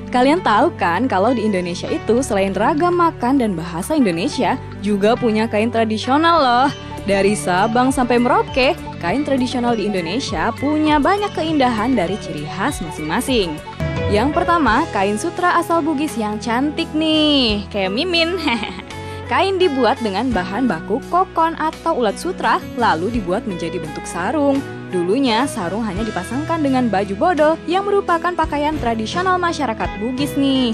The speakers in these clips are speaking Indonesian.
Kalian tahu kan kalau di Indonesia itu selain ragam makan dan bahasa Indonesia, juga punya kain tradisional loh. Dari Sabang sampai Merauke, kain tradisional di Indonesia punya banyak keindahan dari ciri khas masing-masing. Yang pertama, kain sutra asal Bugis yang cantik nih, kayak Mimin. Kain dibuat dengan bahan baku kokon atau ulat sutra, lalu dibuat menjadi bentuk sarung. Dulunya, sarung hanya dipasangkan dengan baju bodo yang merupakan pakaian tradisional masyarakat Bugis nih.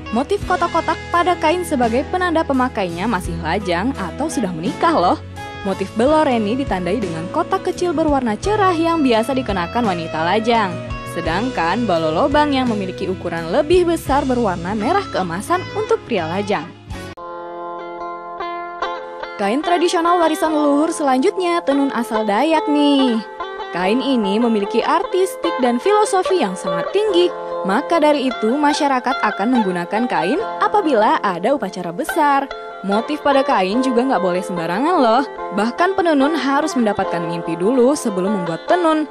Motif kotak-kotak pada kain sebagai penanda pemakainya masih lajang atau sudah menikah loh. Motif beloreni ditandai dengan kotak kecil berwarna cerah yang biasa dikenakan wanita lajang. Sedangkan balolobang yang memiliki ukuran lebih besar berwarna merah keemasan untuk pria lajang. Kain tradisional warisan leluhur selanjutnya tenun asal Dayak nih. Kain ini memiliki artistik dan filosofi yang sangat tinggi. Maka dari itu masyarakat akan menggunakan kain apabila ada upacara besar. Motif pada kain juga nggak boleh sembarangan loh. Bahkan penenun harus mendapatkan mimpi dulu sebelum membuat tenun.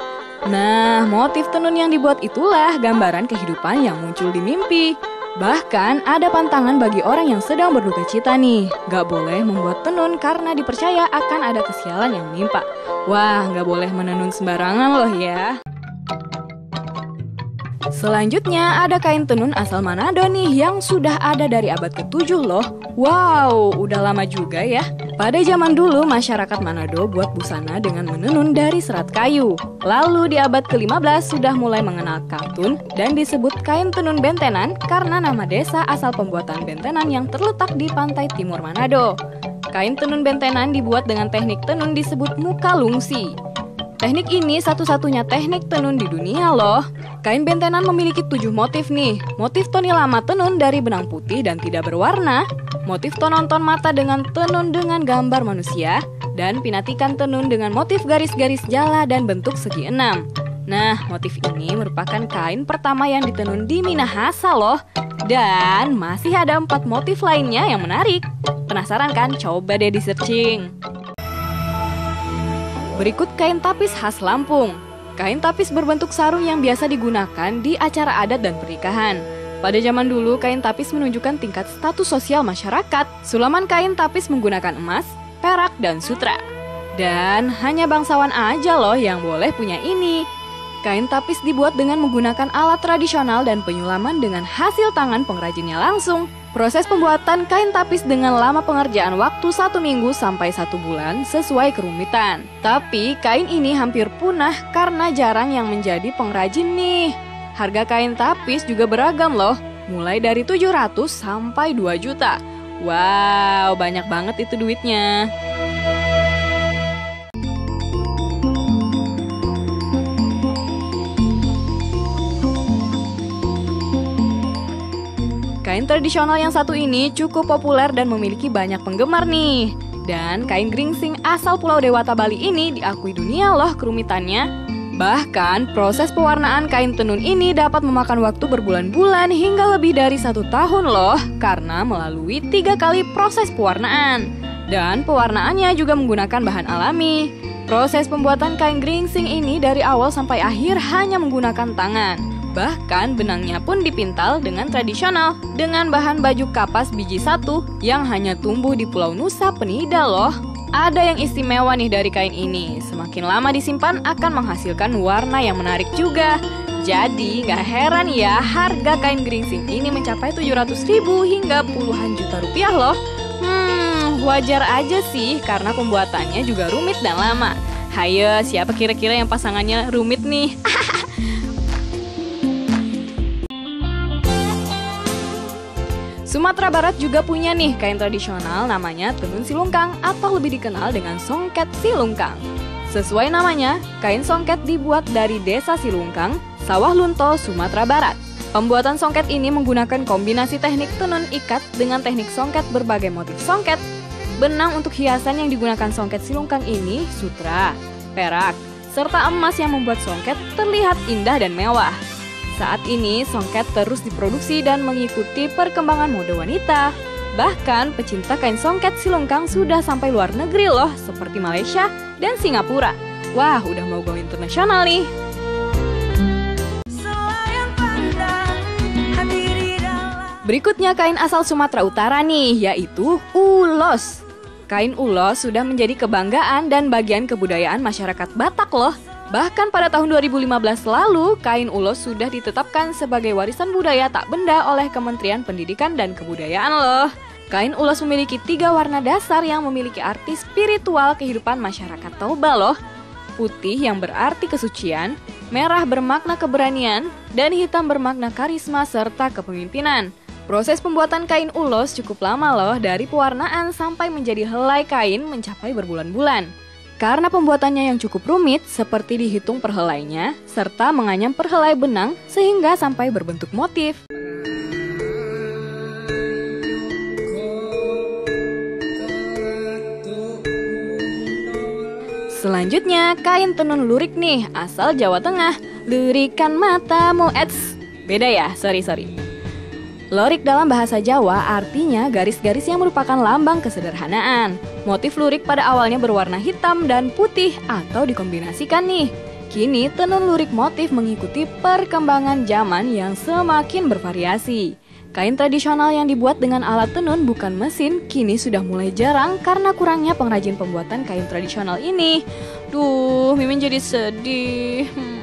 Nah, motif tenun yang dibuat itulah gambaran kehidupan yang muncul di mimpi. Bahkan ada pantangan bagi orang yang sedang berduka cita nih. Gak boleh membuat tenun karena dipercaya akan ada kesialan yang menimpa. Wah, gak boleh menenun sembarangan loh ya. Selanjutnya ada kain tenun asal Manado nih yang sudah ada dari abad ke-7 loh. Wow, udah lama juga ya. Pada zaman dulu masyarakat Manado buat busana dengan menenun dari serat kayu. Lalu di abad ke-15 sudah mulai mengenal katun dan disebut kain tenun bentenan karena nama desa asal pembuatan bentenan yang terletak di pantai timur Manado. Kain tenun bentenan dibuat dengan teknik tenun disebut muka lungsi. Teknik ini satu-satunya teknik tenun di dunia loh. Kain bentenan memiliki 7 motif nih. Motif toni lama tenun dari benang putih dan tidak berwarna. Motif tononton mata dengan tenun dengan gambar manusia. Dan pinatikan tenun dengan motif garis-garis jala dan bentuk segi 6. Nah, motif ini merupakan kain pertama yang ditenun di Minahasa loh. Dan masih ada 4 motif lainnya yang menarik. Penasaran kan? Coba deh di searching. Berikut kain tapis khas Lampung. Kain tapis berbentuk sarung yang biasa digunakan di acara adat dan pernikahan. Pada zaman dulu, kain tapis menunjukkan tingkat status sosial masyarakat. Sulaman kain tapis menggunakan emas, perak, dan sutra. Dan hanya bangsawan aja loh yang boleh punya ini. Kain tapis dibuat dengan menggunakan alat tradisional dan penyulaman dengan hasil tangan pengrajinnya langsung. Proses pembuatan kain tapis dengan lama pengerjaan waktu 1 minggu sampai 1 bulan sesuai kerumitan. Tapi kain ini hampir punah karena jarang yang menjadi pengrajin nih. Harga kain tapis juga beragam loh, mulai dari 700 sampai 2 juta. Wow, banyak banget itu duitnya. Kain tradisional yang satu ini cukup populer dan memiliki banyak penggemar nih. Dan kain geringsing asal Pulau Dewata Bali ini diakui dunia loh kerumitannya. Bahkan proses pewarnaan kain tenun ini dapat memakan waktu berbulan-bulan hingga lebih dari 1 tahun loh. Karena melalui 3 kali proses pewarnaan. Dan pewarnaannya juga menggunakan bahan alami. Proses pembuatan kain geringsing ini dari awal sampai akhir hanya menggunakan tangan. Bahkan benangnya pun dipintal dengan tradisional dengan bahan baju kapas biji 1 yang hanya tumbuh di Pulau Nusa Penida loh. Ada yang istimewa nih dari kain ini, semakin lama disimpan akan menghasilkan warna yang menarik juga. Jadi gak heran ya harga kain geringsing ini mencapai 700.000 hingga puluhan juta rupiah loh. Wajar aja sih karena pembuatannya juga rumit dan lama. Hayo, siapa kira-kira yang pasangannya rumit nih? Sumatera Barat juga punya nih kain tradisional namanya tenun silungkang atau lebih dikenal dengan songket silungkang. Sesuai namanya, kain songket dibuat dari desa Silungkang, Sawah Lunto, Sumatera Barat. Pembuatan songket ini menggunakan kombinasi teknik tenun ikat dengan teknik songket berbagai motif songket. Benang untuk hiasan yang digunakan songket silungkang ini sutra, perak, serta emas yang membuat songket terlihat indah dan mewah. Saat ini, songket terus diproduksi dan mengikuti perkembangan mode wanita. Bahkan, pecinta kain songket silungkang sudah sampai luar negeri loh, seperti Malaysia dan Singapura. Wah, udah mau go internasional nih. Selayang pandang, hati Berikutnya kain asal Sumatera Utara nih, yaitu ulos. Kain ulos sudah menjadi kebanggaan dan bagian kebudayaan masyarakat Batak loh. Bahkan pada tahun 2015 lalu, kain ulos sudah ditetapkan sebagai warisan budaya tak benda oleh Kementerian Pendidikan dan Kebudayaan loh. Kain ulos memiliki 3 warna dasar yang memiliki arti spiritual kehidupan masyarakat Toba loh. Putih yang berarti kesucian, merah bermakna keberanian, dan hitam bermakna karisma serta kepemimpinan. Proses pembuatan kain ulos cukup lama loh, dari pewarnaan sampai menjadi helai kain mencapai berbulan-bulan. Karena pembuatannya yang cukup rumit, seperti dihitung per helainya, serta menganyam per helai benang sehingga sampai berbentuk motif. Selanjutnya, kain tenun lurik nih, asal Jawa Tengah. Lurikan matamu, beda ya, sorry. Lurik dalam bahasa Jawa artinya garis-garis yang merupakan lambang kesederhanaan. Motif lurik pada awalnya berwarna hitam dan putih atau dikombinasikan nih. Kini tenun lurik motif mengikuti perkembangan zaman yang semakin bervariasi. Kain tradisional yang dibuat dengan alat tenun bukan mesin kini sudah mulai jarang karena kurangnya pengrajin pembuatan kain tradisional ini. Duh, Mimin jadi sedih.